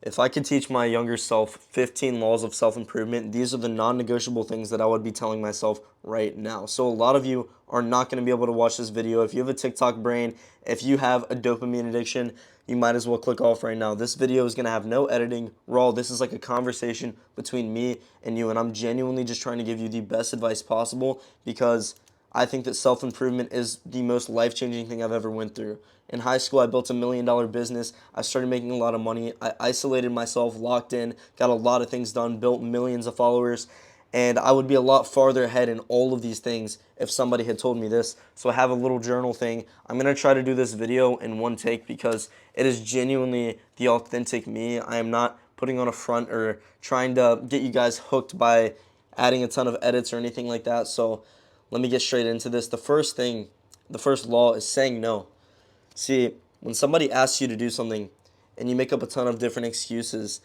If I could teach my younger self 15 laws of self-improvement, these are the non-negotiable things that I would be telling myself right now. So a lot of you are not going to be able to watch this video. If you have a TikTok brain, if you have a dopamine addiction, you might as well click off right now. This video is going to have no editing, raw. This is like a conversation between me and you, and I'm genuinely just trying to give you the best advice possible because I think that self-improvement is the most life-changing thing I've ever went through. In high school, I built $1 million business. I started making a lot of money. I isolated myself, locked in, got a lot of things done, built millions of followers, and I would be a lot farther ahead in all of these things if somebody had told me this. So I have a little journal thing. I'm going to try to do this video in one take because it is genuinely the authentic me. I am not putting on a front or trying to get you guys hooked by adding a ton of edits or anything like that. So let me get straight into this. The first law is saying no. See, when somebody asks you to do something and you make up a ton of different excuses,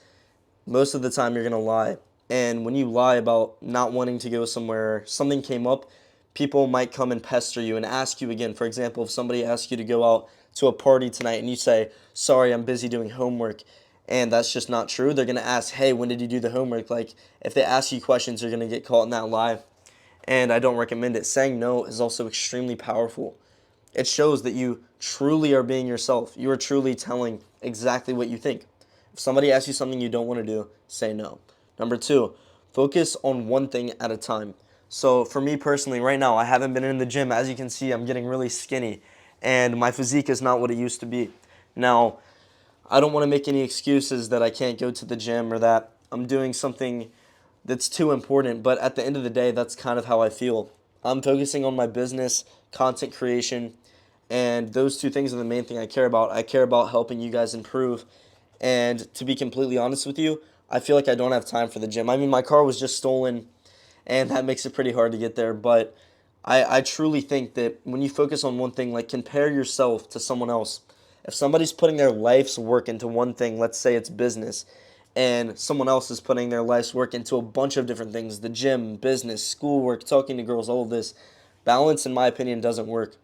most of the time you're going to lie. And when you lie about not wanting to go somewhere, something came up, people might come and pester you and ask you again. For example, if somebody asks you to go out to a party tonight and you say, sorry, I'm busy doing homework, and that's just not true, they're going to ask, hey, when did you do the homework? Like, if they ask you questions, you're going to get caught in that lie. And I don't recommend it. Saying no is also extremely powerful. It shows that you truly are being yourself. You are truly telling exactly what you think. If somebody asks you something you don't want to do, say no. Number two, focus on one thing at a time. So for me personally, right now, I haven't been in the gym. As you can see, I'm getting really skinny, and my physique is not what it used to be. Now, I don't want to make any excuses that I can't go to the gym or that I'm doing something that's too important, but at the end of the day, that's kind of how I feel. I'm focusing on my business, content creation, and those two things are the main thing I care about. I care about helping you guys improve. And to be completely honest with you, I feel like I don't have time for the gym. I mean, my car was just stolen, and that makes it pretty hard to get there. But I truly think that when you focus on one thing, like compare yourself to someone else. If somebody's putting their life's work into one thing, let's say it's business, and someone else is putting their life's work into a bunch of different things, the gym, business, schoolwork, talking to girls, all of this, balance, in my opinion, doesn't work.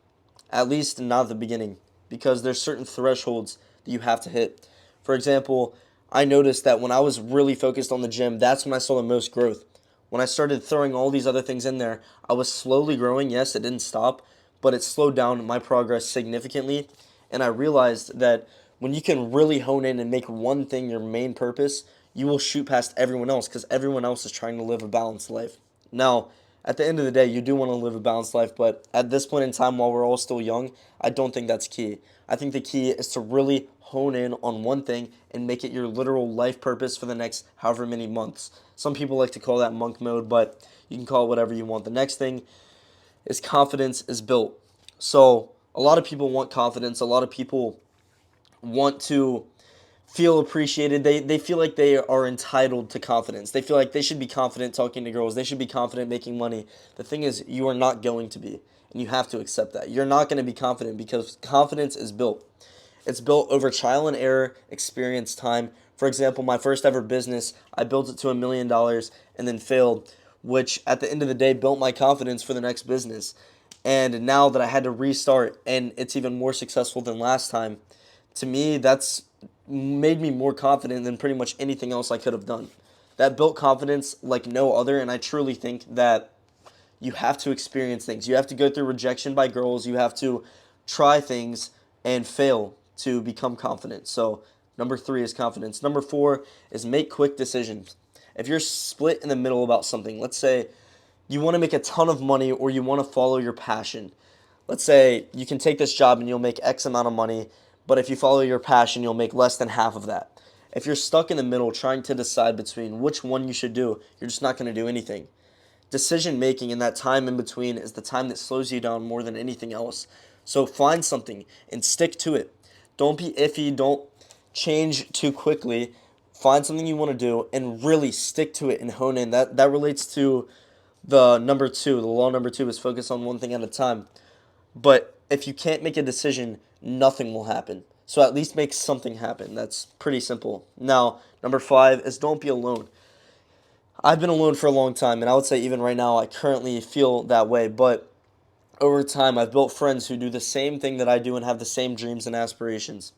At least not at the beginning, because there's certain thresholds that you have to hit. For example, I noticed that when I was really focused on the gym, that's when I saw the most growth. When I started throwing all these other things in there, I was slowly growing. Yes, it didn't stop, but it slowed down my progress significantly. And I realized that when you can really hone in and make one thing your main purpose, you will shoot past everyone else because everyone else is trying to live a balanced life. Now, at the end of the day, you do want to live a balanced life, but at this point in time, while we're all still young, I don't think that's key. I think the key is to really hone in on one thing and make it your literal life purpose for the next however many months. Some people like to call that monk mode, but you can call it whatever you want. The next thing is confidence is built. So, a lot of people want confidence. A lot of people want to feel appreciated. They feel like they are entitled to confidence. They feel like they should be confident talking to girls. They should be confident making money. The thing is, you are not going to be, and you have to accept that. You're not going to be confident because confidence is built. It's built over trial and error, experience, time. For example, my first ever business, I built it to $1 million and then failed, which at the end of the day built my confidence for the next business. And now that I had to restart and it's even more successful than last time, to me, that's made me more confident than pretty much anything else I could have done. That built confidence like no other, and I truly think that you have to experience things. You have to go through rejection by girls. You have to try things and fail to become confident. So, number three is confidence. Number four is make quick decisions. If you're split in the middle about something, let's say you want to make a ton of money or you want to follow your passion. Let's say you can take this job and you'll make X amount of money, but if you follow your passion, you'll make less than half of that. If you're stuck in the middle trying to decide between which one you should do, you're just not going to do anything. Decision making in that time in between is the time that slows you down more than anything else. So find something and stick to it. Don't be iffy, don't change too quickly. Find something you want to do and really stick to it and hone in. That relates to the number two. The law number two is focus on one thing at a time. But if you can't make a decision, nothing will happen. So at least make something happen. That's pretty simple. Now, number five is don't be alone. I've been alone for a long time, and I would say even right now, I currently feel that way. But over time, I've built friends who do the same thing that I do and have the same dreams and aspirations.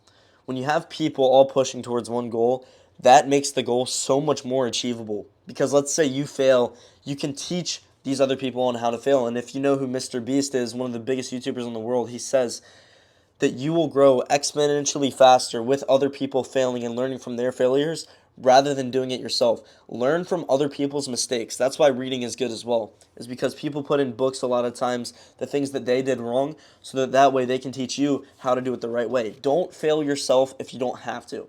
When you have people all pushing towards one goal, that makes the goal so much more achievable. Because let's say you fail, you can teach these other people on how to fail. And if you know who Mr. Beast is, one of the biggest YouTubers in the world, he says that you will grow exponentially faster with other people failing and learning from their failures rather than doing it yourself. Learn from other people's mistakes. That's why reading is good as well, is because people put in books a lot of times the things that they did wrong so that way they can teach you how to do it the right way. Don't fail yourself if you don't have to.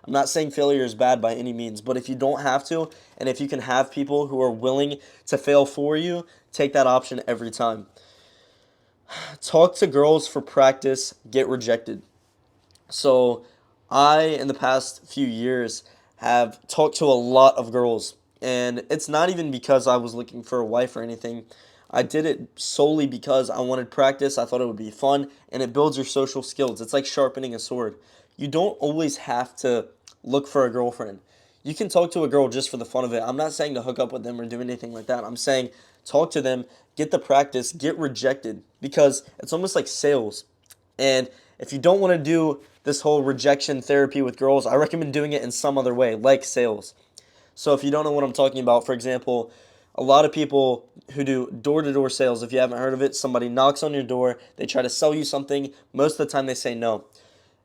I'm not saying failure is bad by any means, but if you don't have to, and if you can have people who are willing to fail for you, take that option every time. Talk to girls for practice, get rejected. So, I, in the past few years, have talked to a lot of girls, and it's not even because I was looking for a wife or anything. I did it solely because I wanted practice. I thought it would be fun, and it builds your social skills. It's like sharpening a sword. You don't always have to look for a girlfriend. You can talk to a girl just for the fun of it. I'm not saying to hook up with them or do anything like that. I'm saying talk to them, get the practice, get rejected, because it's almost like sales. And if you don't want to do this whole rejection therapy with girls, I recommend doing it in some other way, like sales. So if you don't know what I'm talking about, for example, a lot of people who do door-to-door sales, if you haven't heard of it, somebody knocks on your door, they try to sell you something, most of the time they say no.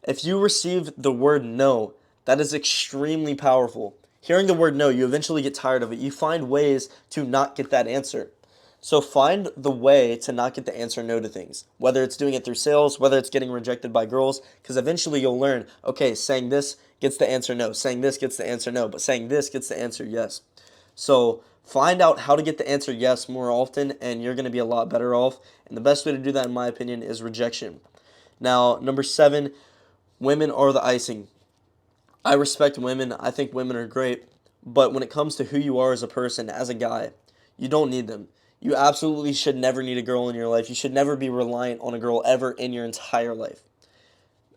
If you receive the word no, that is extremely powerful. Hearing the word no, you eventually get tired of it. You find ways to not get that answer. So find the way to not get the answer no to things, whether it's doing it through sales, whether it's getting rejected by girls, because eventually you'll learn, okay, saying this gets the answer no, saying this gets the answer no, but saying this gets the answer yes. So find out how to get the answer yes more often, and you're going to be a lot better off. And the best way to do that, in my opinion, is rejection. Now, number 7, women are the icing. I respect women. I think women are great. But when it comes to who you are as a person, as a guy, you don't need them. You absolutely should never need a girl in your life. You should never be reliant on a girl ever in your entire life.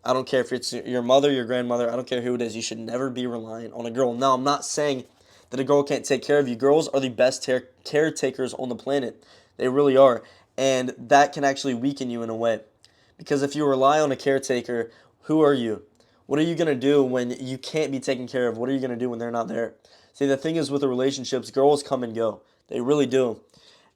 I don't care if it's your mother, your grandmother, I don't care who it is. You should never be reliant on a girl. Now, I'm not saying that a girl can't take care of you. Girls are the best caretakers on the planet. They really are. And that can actually weaken you in a way. Because if you rely on a caretaker, who are you? What are you going to do when you can't be taken care of? What are you going to do when they're not there? See, the thing is with the relationships, girls come and go. They really do.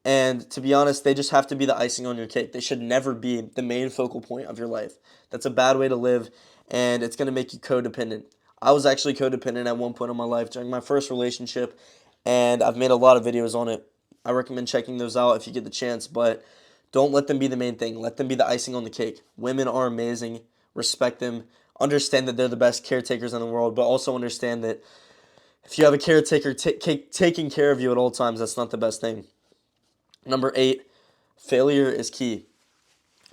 And to be honest, they just have to be the icing on your cake. They should never be the main focal point of your life. That's a bad way to live, and it's going to make you codependent. I was actually codependent at one point in my life during my first relationship, and I've made a lot of videos on it. I recommend checking those out if you get the chance, but don't let them be the main thing. Let them be the icing on the cake. Women are amazing. Respect them. Understand that they're the best caretakers in the world, but also understand that if you have a caretaker taking care of you at all times, that's not the best thing. Number 8, failure is key.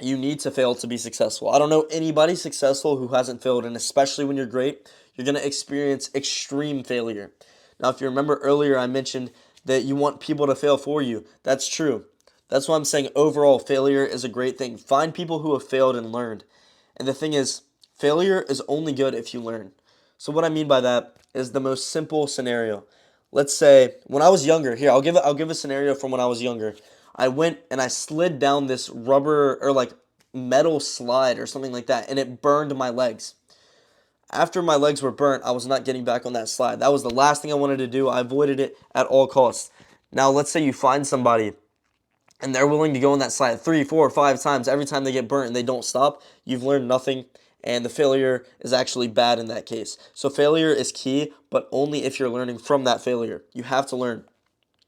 You need to fail to be successful. I don't know anybody successful who hasn't failed, and especially when you're great, you're going to experience extreme failure. Now, if you remember earlier, I mentioned that you want people to fail for you. That's true. That's why I'm saying overall failure is a great thing. Find people who have failed and learned. And the thing is, failure is only good if you learn. So what I mean by that is the most simple scenario. Let's say when I was younger, here I'll give a scenario from when I was younger. I went and I slid down this rubber or like metal slide or something like that, and it burned my legs. After my legs were burnt, I was not getting back on that slide. That was the last thing I wanted to do. I avoided it at all costs. Now, let's say you find somebody and they're willing to go on that slide 3, 4, 5 times every time they get burnt and they don't stop. You've learned nothing, and the failure is actually bad in that case. So failure is key, but only if you're learning from that failure. You have to learn.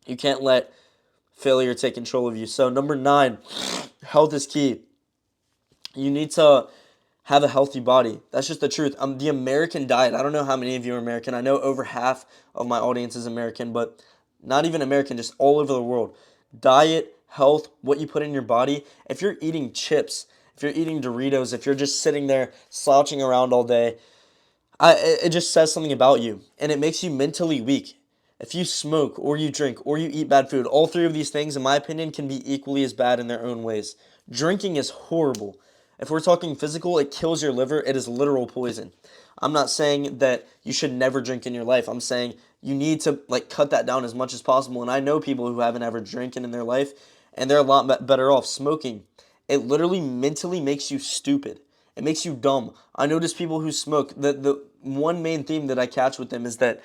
You can't let failure take control of you. So number 9, health is key. You need to have a healthy body. That's just the truth. The American diet, I don't know how many of you are American. I know over half of my audience is American, but not even American, just all over the world. Diet, health, what you put in your body. If you're eating chips, if you're eating Doritos, if you're just sitting there slouching around all day, it just says something about you, and it makes you mentally weak. If you smoke or you drink or you eat bad food, all 3 of these things, in my opinion, can be equally as bad in their own ways. Drinking is horrible. If we're talking physical, it kills your liver. It is literal poison. I'm not saying that you should never drink in your life. I'm saying you need to cut that down as much as possible. And I know people who haven't ever drinking in their life, and they're a lot better off. Smoking, it literally mentally makes you stupid. It makes you dumb. I notice people who smoke, the one main theme that I catch with them is that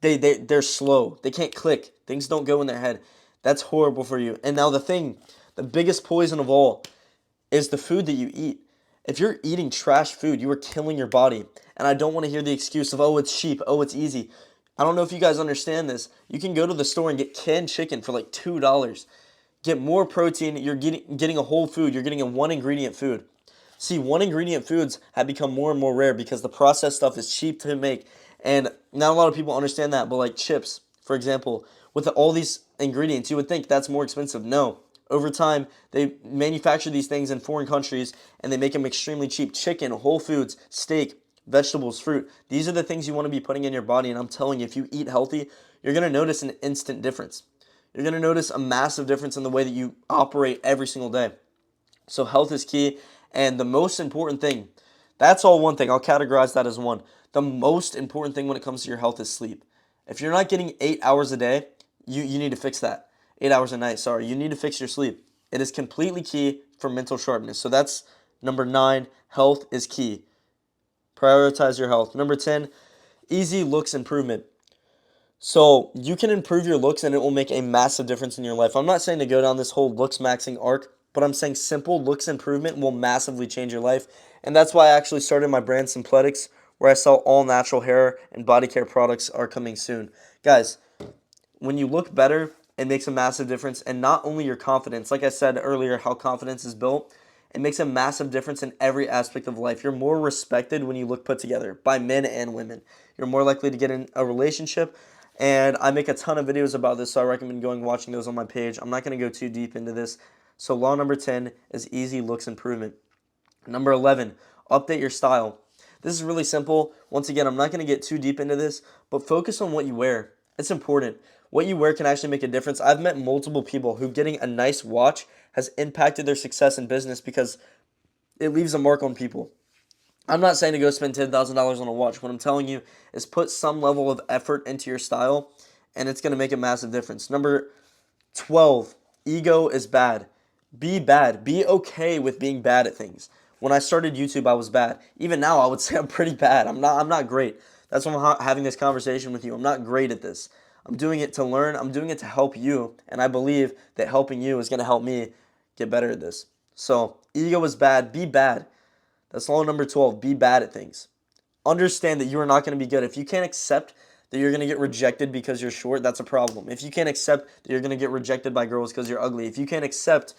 they're slow. They can't click. Things don't go in their head. That's horrible for you. And now the biggest poison of all is the food that you eat. If you're eating trash food, you are killing your body. And I don't want to hear the excuse of, oh, it's cheap, oh, it's easy. I don't know if you guys understand this. You can go to the store and get canned chicken for like $2. Get more protein. You're getting a whole food. You're getting a one ingredient food. See, one ingredient foods have become more and more rare because the processed stuff is cheap to make. And not a lot of people understand that, but like chips, for example, with all these ingredients, you would think that's more expensive. No. Over time, they manufacture these things in foreign countries and they make them extremely cheap. Chicken, whole foods, steak, vegetables, fruit. These are the things you want to be putting in your body. And I'm telling you, if you eat healthy, you're going to notice an instant difference. You're going to notice a massive difference in the way that you operate every single day. So health is key. And the most important thing, that's all one thing. I'll categorize that as one. The most important thing when it comes to your health is sleep. If you're not getting 8 hours a day, you need to fix that. 8 hours a night, sorry. You need to fix your sleep. It is completely key for mental sharpness. So that's number 9. Health is key. Prioritize your health. Number 10, easy looks improvement. So you can improve your looks and it will make a massive difference in your life. I'm not saying to go down this whole looks maxing arc, but I'm saying simple looks improvement will massively change your life. And that's why I actually started my brand Simpletics, where I sell all natural hair and body care products are coming soon. Guys, when you look better, it makes a massive difference. And not only your confidence, like I said earlier, how confidence is built, it makes a massive difference in every aspect of life. You're more respected when you look put together by men and women. You're more likely to get in a relationship. And I make a ton of videos about this, so I recommend going and watching those on my page. I'm not going to go too deep into this. So law number 10 is easy looks improvement. Number 11, update your style. This is really simple. Once again, I'm not going to get too deep into this, but focus on what you wear. It's important. What you wear can actually make a difference. I've met multiple people who getting a nice watch has impacted their success in business because it leaves a mark on people. I'm not saying to go spend $10,000 on a watch. What I'm telling you is put some level of effort into your style, and it's going to make a massive difference. Number 12, ego is bad. Be bad. Be okay with being bad at things. When I started YouTube, I was bad. Even now, I would say I'm pretty bad. I'm not great. That's why I'm having this conversation with you. I'm not great at this. I'm doing it to learn. I'm doing it to help you, and I believe that helping you is going to help me get better at this. So, ego is bad. Be bad. That's law number 12. Be bad at things. Understand that you are not going to be good. If you can't accept that you're going to get rejected because you're short, that's a problem. If you can't accept that you're going to get rejected by girls because you're ugly, if you can't accept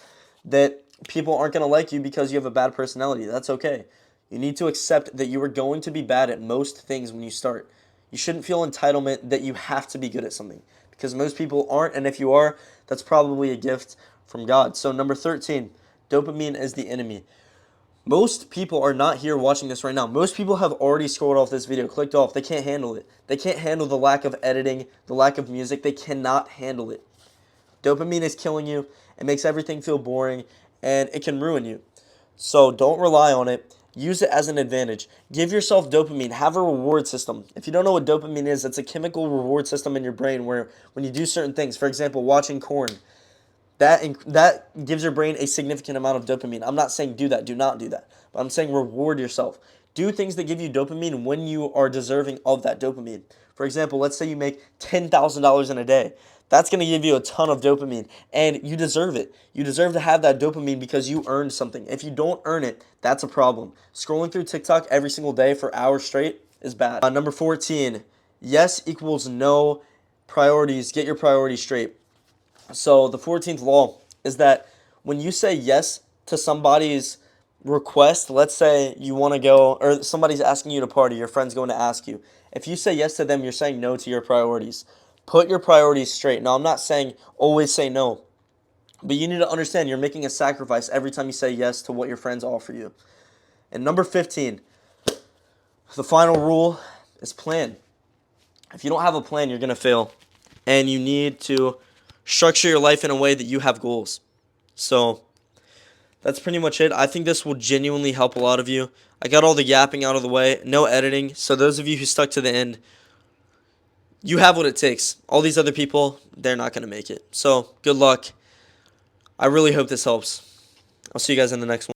that people aren't going to like you because you have a bad personality, that's okay. You need to accept that you are going to be bad at most things when you start. You shouldn't feel entitlement that you have to be good at something because most people aren't, and if you are, that's probably a gift from God. So number 13, dopamine is the enemy. Most people are not here watching this right now. Most people have already scrolled off this video, clicked off. They can't handle it. They can't handle the lack of editing, the lack of music. They cannot handle it. Dopamine is killing you. It makes everything feel boring, and it can ruin you. So don't rely on it. Use it as an advantage. Give yourself dopamine. Have a reward system. If you don't know what dopamine is, it's a chemical reward system in your brain where when you do certain things, for example, watching corn, that gives your brain a significant amount of dopamine. I'm not saying do that. Do not do that. But I'm saying reward yourself. Do things that give you dopamine when you are deserving of that dopamine. For example, let's say you make $10,000 in a day. That's going to give you a ton of dopamine, and you deserve it. You deserve to have that dopamine because you earned something. If you don't earn it, that's a problem. Scrolling through TikTok every single day for hours straight is bad. Number 14, yes equals no. Priorities. Get your priorities straight. So the 14th law is that when you say yes to somebody's request, let's say you want to go, or somebody's asking you to party, your friend's going to ask you. If you say yes to them, you're saying no to your priorities. Put your priorities straight. Now, I'm not saying always say no, but you need to understand you're making a sacrifice every time you say yes to what your friends offer you. And number 15, the final rule is plan. If you don't have a plan, you're going to fail. And you need to structure your life in a way that you have goals. So that's pretty much it. I think this will genuinely help a lot of you. I got all the yapping out of the way, no editing. So those of you who stuck to the end, you have what it takes. All these other people, they're not going to make it. So good luck. I really hope this helps. I'll see you guys in the next one.